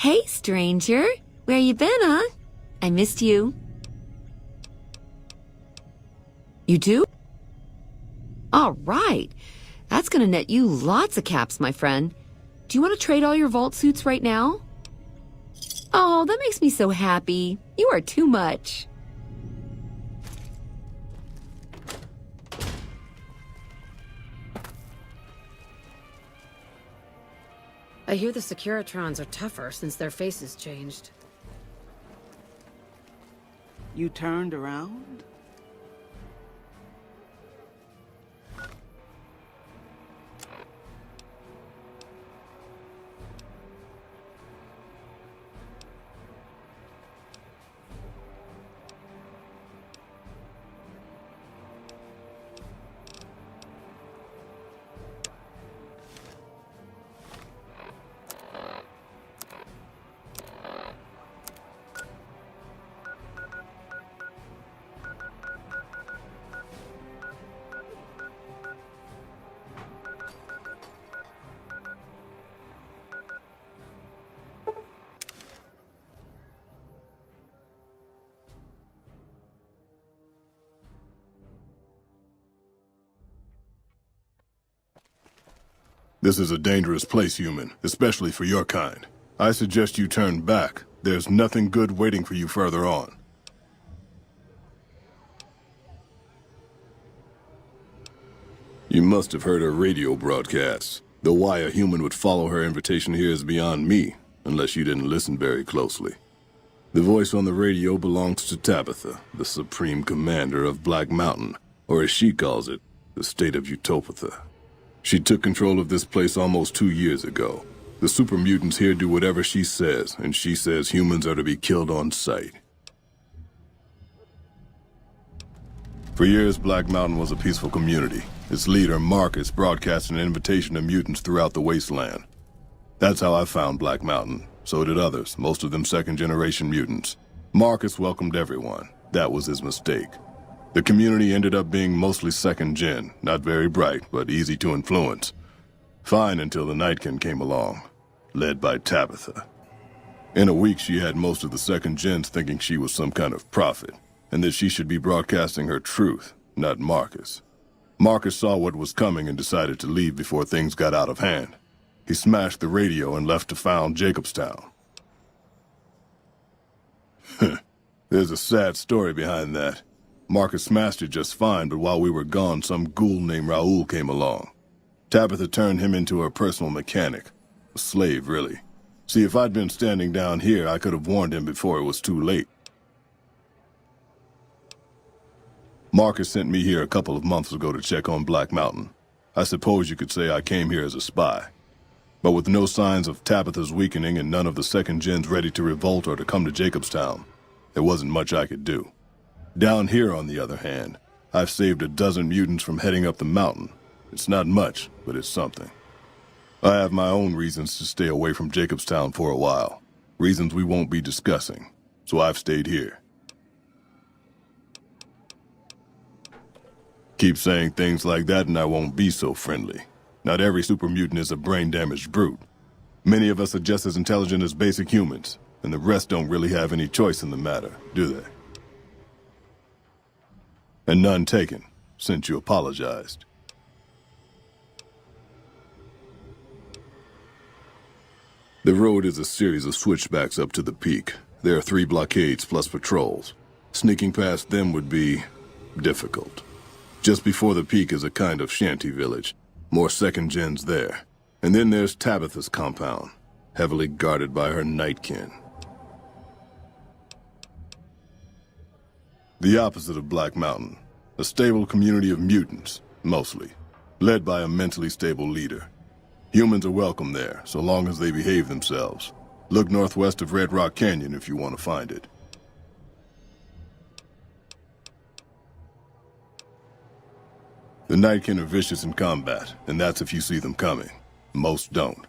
Hey, stranger. Where you been, huh? I missed you. You do? All right. That's gonna net you lots of caps, my friend. Do you want to trade all your vault suits right now? Oh, that makes me so happy. You are too much. I hear the Securitrons are tougher since their faces changed. You turned around? This is a dangerous place, human, especially for your kind. I suggest you turn back. There's nothing good waiting for you further on. You must have heard her radio broadcasts. Though why a human would follow her invitation here is beyond me, unless you didn't listen very closely. The voice on the radio belongs to Tabitha, the Supreme Commander of Black Mountain, or as she calls it, the state of Utopatha. She took control of this place almost 2 years ago. The Super Mutants here do whatever she says, and she says humans are to be killed on sight. For years, Black Mountain was a peaceful community. Its leader, Marcus, broadcast an invitation to mutants throughout the Wasteland. That's how I found Black Mountain. So did others, most of them second-generation mutants. Marcus welcomed everyone. That was his mistake. The community ended up being mostly second-gen, not very bright, but easy to influence. Fine until the Nightkin came along, led by Tabitha. In a week, she had most of the second-gens thinking she was some kind of prophet, and that she should be broadcasting her truth, not Marcus. Marcus saw what was coming and decided to leave before things got out of hand. He smashed the radio and left to found Jacobstown. There's a sad story behind that. Marcus smashed it just fine, but while we were gone, some ghoul named Raoul came along. Tabitha turned him into her personal mechanic. A slave, really. See, if I'd been standing down here, I could have warned him before it was too late. Marcus sent me here a couple of months ago to check on Black Mountain. I suppose you could say I came here as a spy. But with no signs of Tabitha's weakening and none of the second gens ready to revolt or to come to Jacobstown, there wasn't much I could do. Down here, on the other hand, I've saved a dozen mutants from heading up the mountain. It's not much, but it's something. I have my own reasons to stay away from Jacobstown for a while. Reasons we won't be discussing. So I've stayed here. Keep saying things like that and I won't be so friendly. Not every super mutant is a brain-damaged brute. Many of us are just as intelligent as basic humans, and the rest don't really have any choice in the matter, do they? And none taken, since you apologized. The road is a series of switchbacks up to the peak. There are 3 blockades plus patrols. Sneaking past them would be difficult. Just before the peak is a kind of shanty village. More second gens there. And then there's Tabitha's compound, heavily guarded by her Nightkin. The opposite of Black Mountain. A stable community of mutants, mostly. Led by a mentally stable leader. Humans are welcome there, so long as they behave themselves. Look northwest of Red Rock Canyon if you want to find it. The Nightkin are vicious in combat, and that's if you see them coming. Most don't.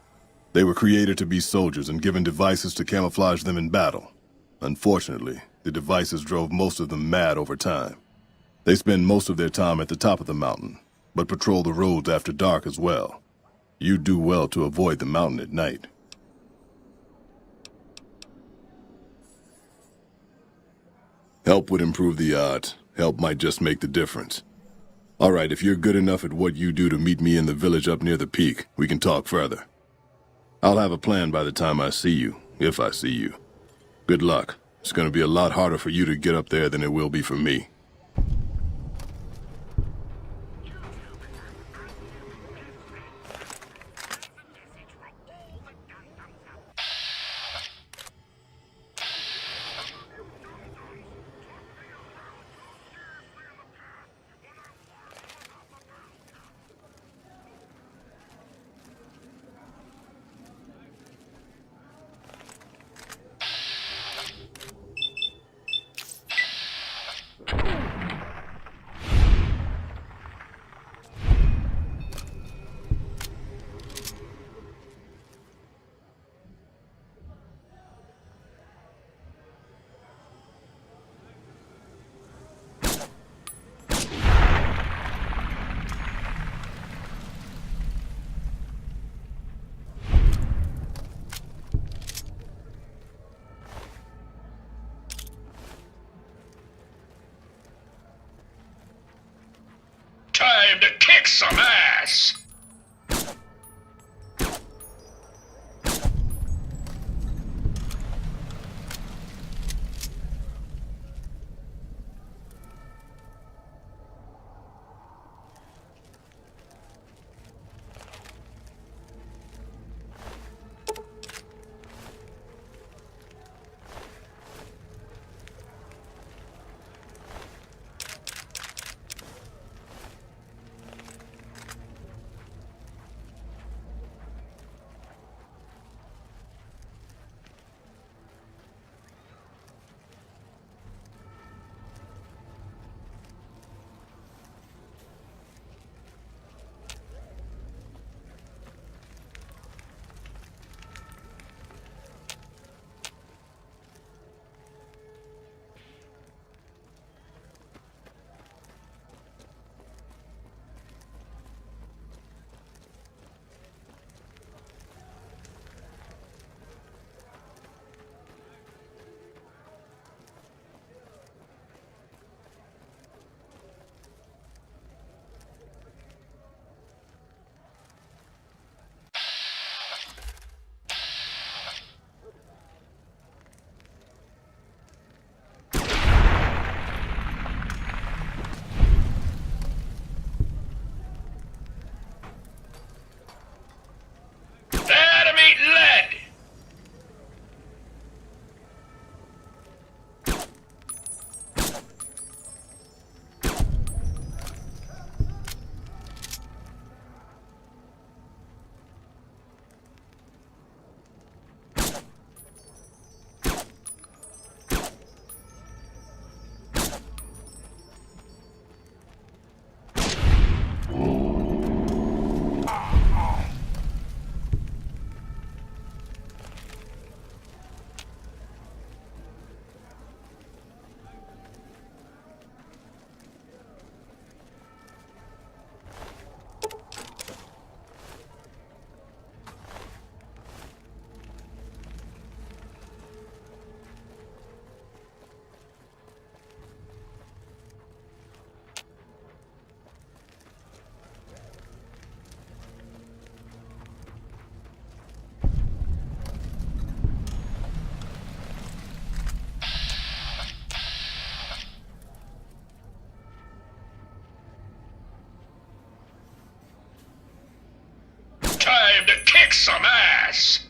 They were created to be soldiers and given devices to camouflage them in battle. Unfortunately, the devices drove most of them mad over time. They spend most of their time at the top of the mountain, but patrol the roads after dark as well. You do well to avoid the mountain at night. Help would improve the odds. Help might just make the difference. All right, if you're good enough at what you do to meet me in the village up near the peak, we can talk further. I'll have a plan by the time I see you, if I see you. Good luck. It's gonna be a lot harder for you to get up there than it will be for me. Time to kick some ass! Enemy lead! Time to kick some ass!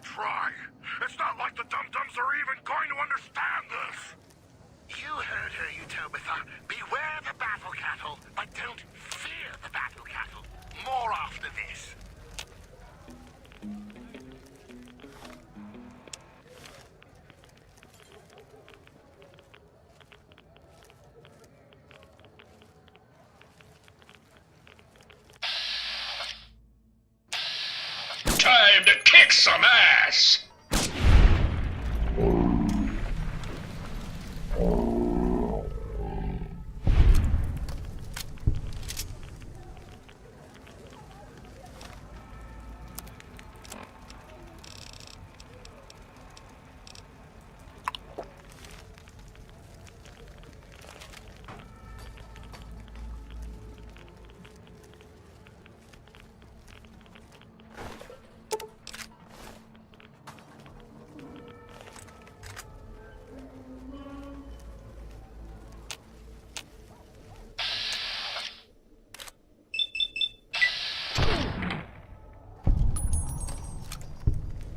try. It's not like the dum-dums are even going to understand this. You heard her, Utopia. Beware the battle cattle, but don't fear the battle cattle. More after this. Time to kick some ass!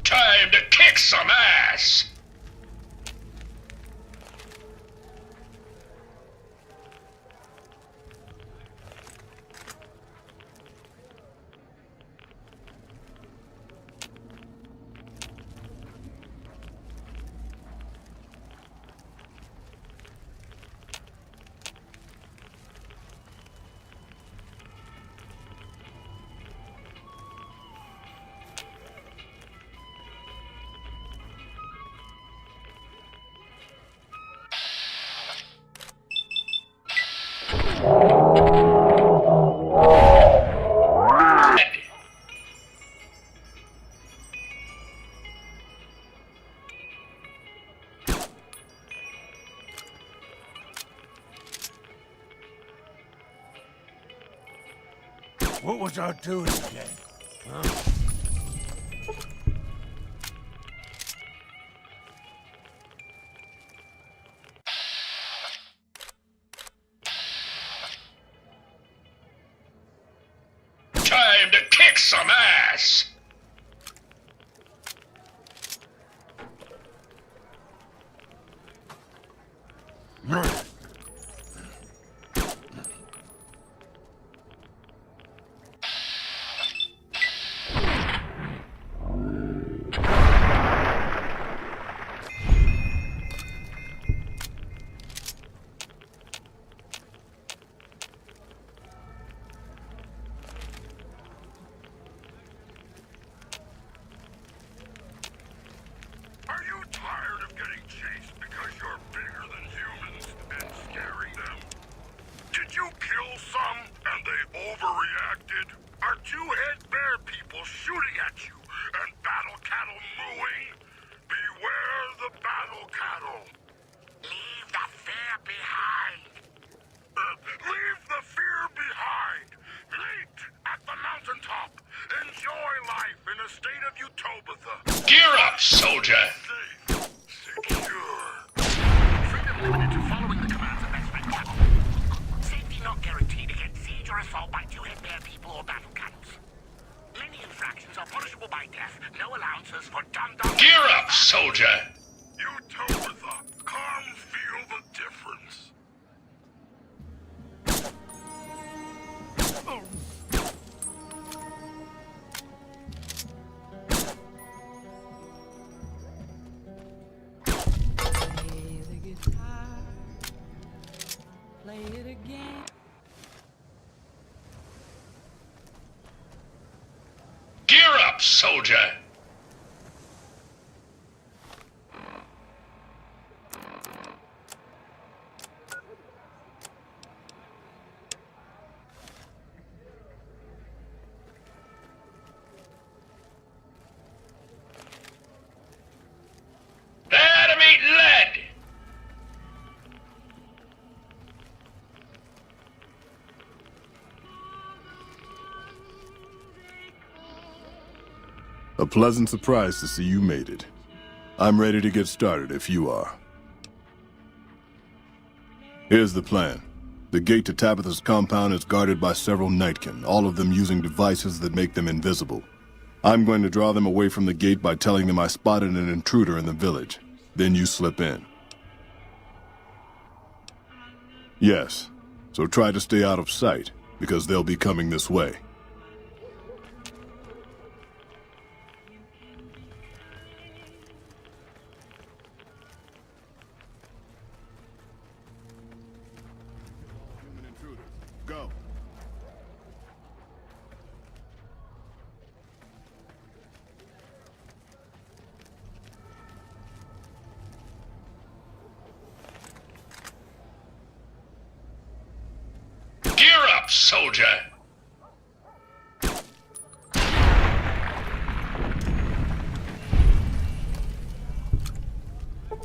Time to kick some ass! What was I doing again? Huh? Time to kick some ass! Are you tired of getting chased because you're bigger than humans and scaring them? Did you kill some and they overreacted? Are two-head bear people shooting at you and battle cattle mooing? Beware the battle cattle. Leave the fear behind. Leave the fear behind. Meet at the mountaintop. Enjoy life in a state of utopia. Gear up, soldier! Safe, secure. Freedom limited to following the commands of X-Men cattle. Safety not guaranteed against siege or assault by two-head bear people or battle cattles. Many infractions are punishable by death. No allowances for dum-dum. Gear up, soldier! Utopia, come feel the difference. Play the guitar, play it again. Gear up, soldier! There to meet lead! A pleasant surprise to see you made it. I'm ready to get started if you are. Here's the plan. The gate to Tabitha's compound is guarded by several Nightkin, all of them using devices that make them invisible. I'm going to draw them away from the gate by telling them I spotted an intruder in the village. Then you slip in. Yes, so try to stay out of sight, because they'll be coming this way. Human intruders, go. Gear up, soldier!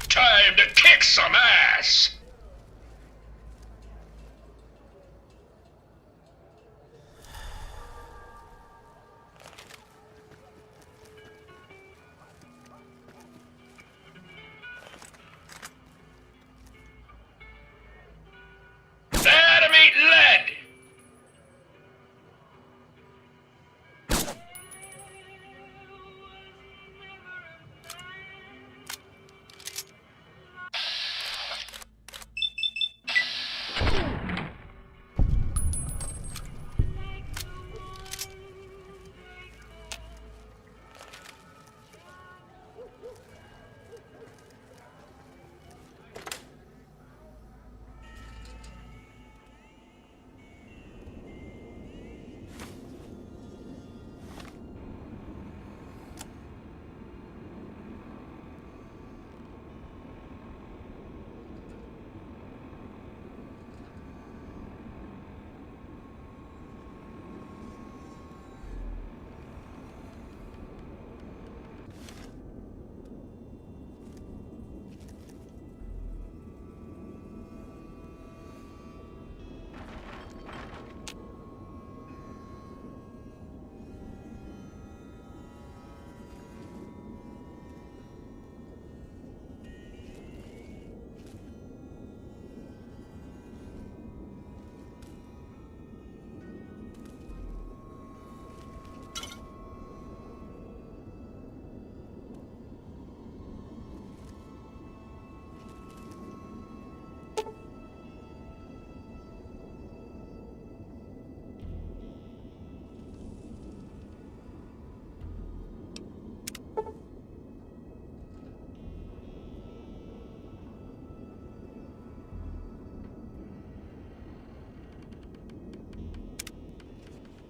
Time to kick some ass! There to meet lead!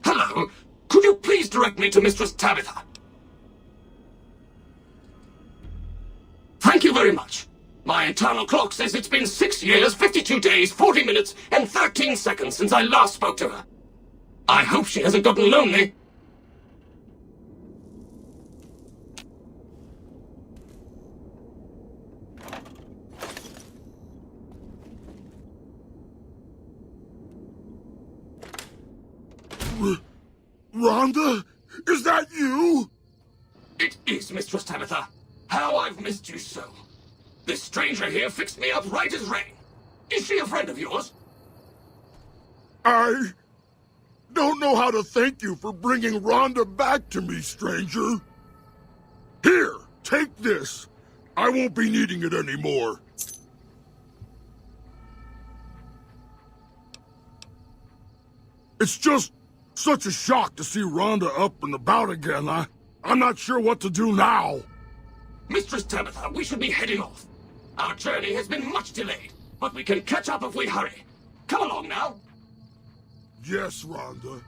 Hello. Could you please direct me to Mistress Tabitha? Thank you very much. My internal clock says it's been 6 years, 52 days, 40 minutes, and 13 seconds since I last spoke to her. I hope she hasn't gotten lonely. Rhonda? Is that you? It is, Mistress Tabitha. How I've missed you so. This stranger here fixed me up right as rain. Is she a friend of yours? I don't know how to thank you for bringing Rhonda back to me, stranger. Here, take this. I won't be needing it anymore. It's just such a shock to see Rhonda up and about again. I'm not sure what to do now. Mistress Tabitha, we should be heading off. Our journey has been much delayed, but we can catch up if we hurry. Come along now. Yes, Rhonda.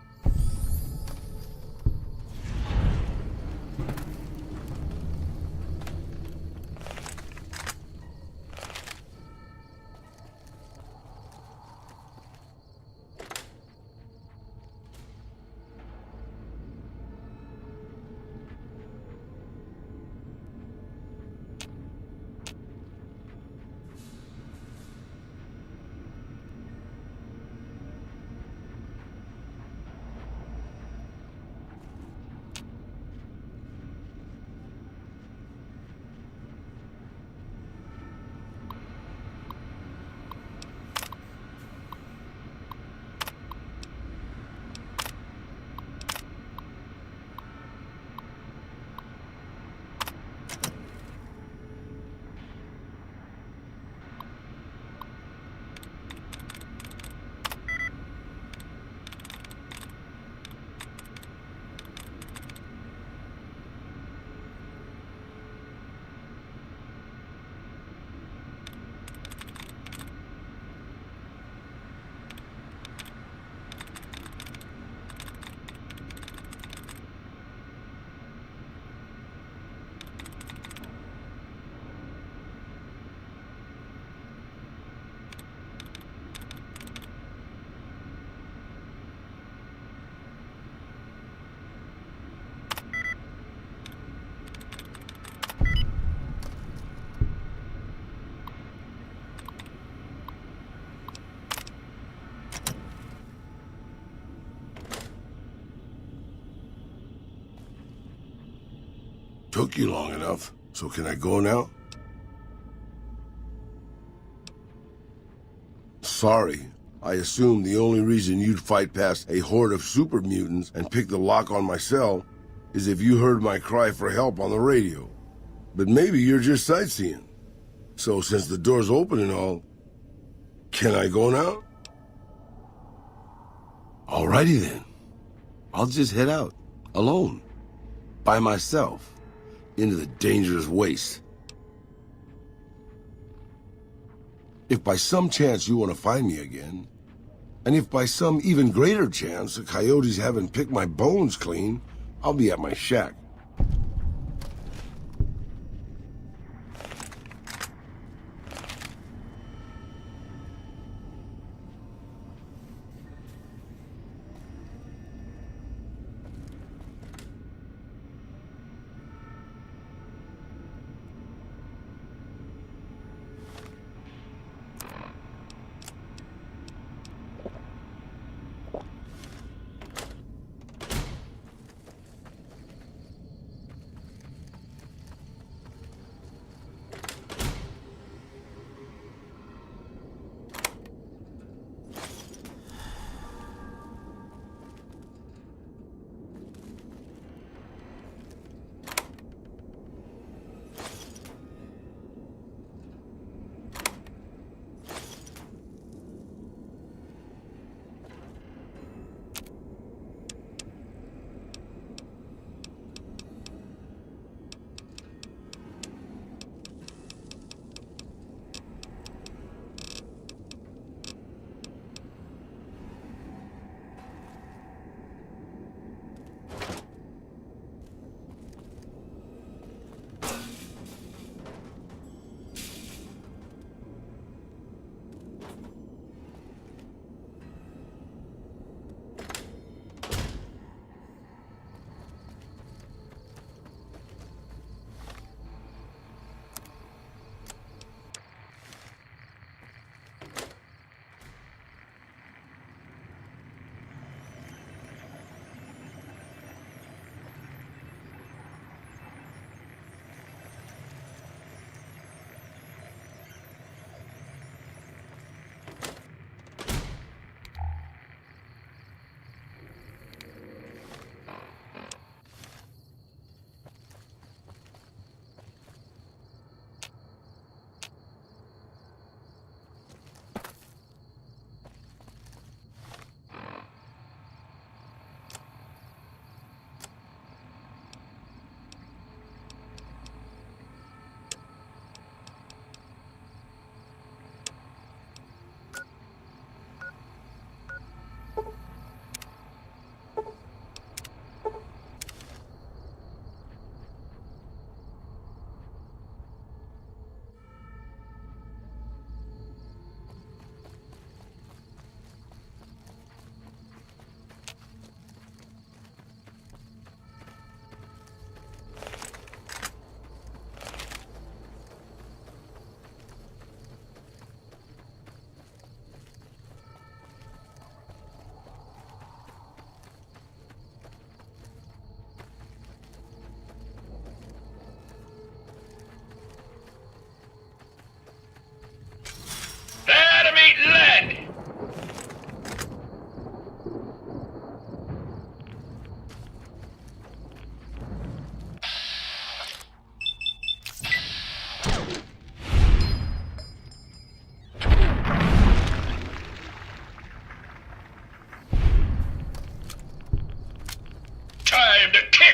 Took you long enough, so can I go now? Sorry. I assumed the only reason you'd fight past a horde of super mutants and pick the lock on my cell is if you heard my cry for help on the radio. But maybe you're just sightseeing. So since the door's open and all, can I go now? Alrighty then. I'll just head out, alone, by myself, into the dangerous waste. If by some chance you want to find me again, and if by some even greater chance the coyotes haven't picked my bones clean, I'll be at my shack.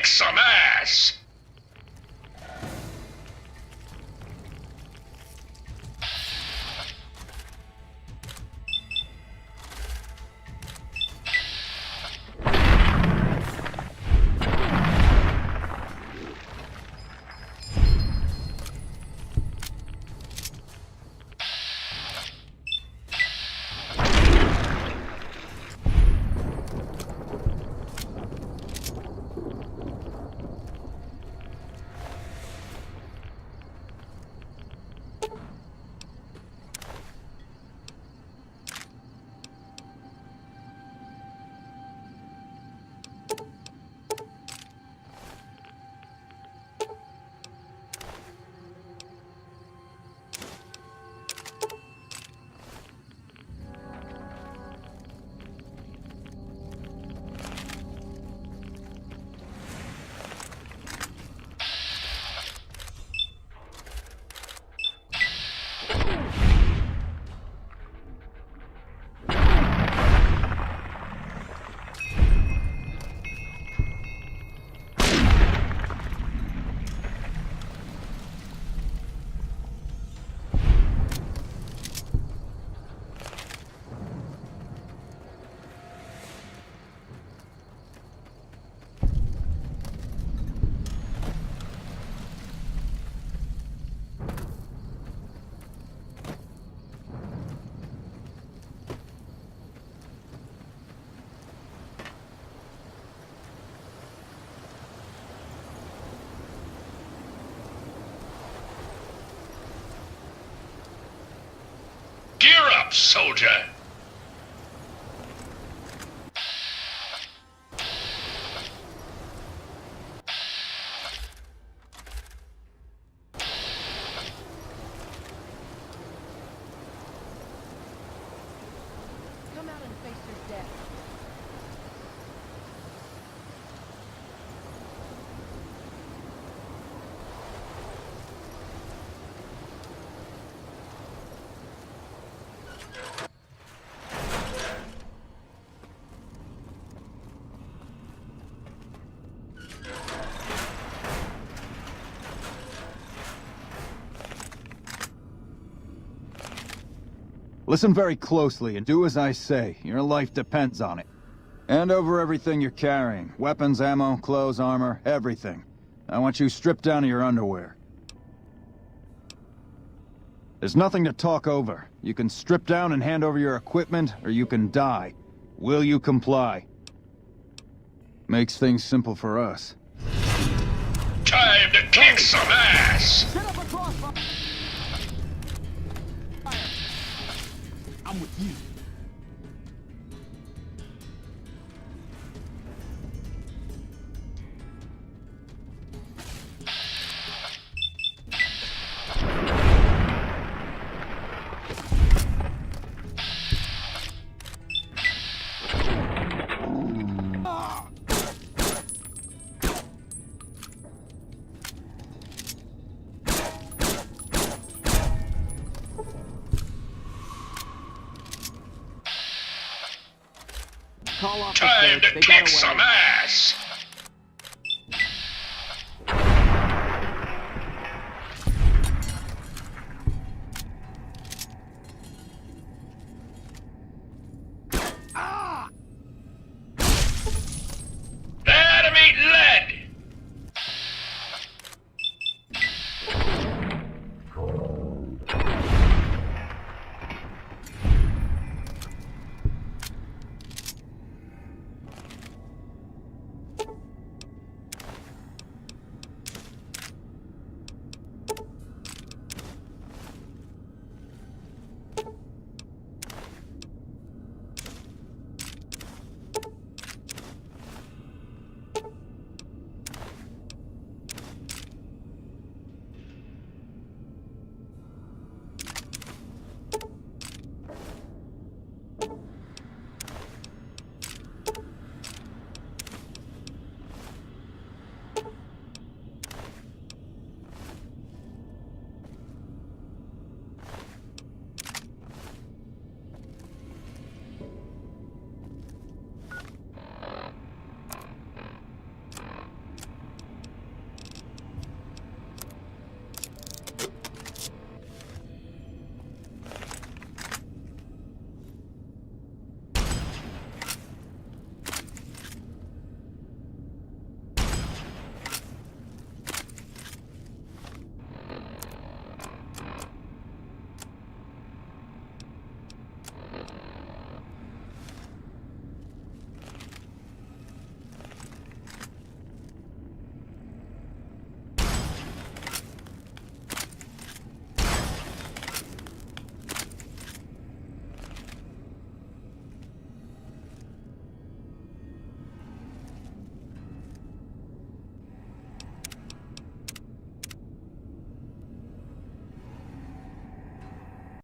kick some ass! up, soldier. Come out and face your death. Listen very closely and do as I say. Your life depends on it. Hand over everything you're carrying. Weapons, ammo, clothes, armor, everything. I want you stripped down to your underwear. There's nothing to talk over. You can strip down and hand over your equipment, or you can die. Will you comply? Makes things simple for us. Time to kick some ass. I'm with you. Call off the Time search. to They kick got away. some ass.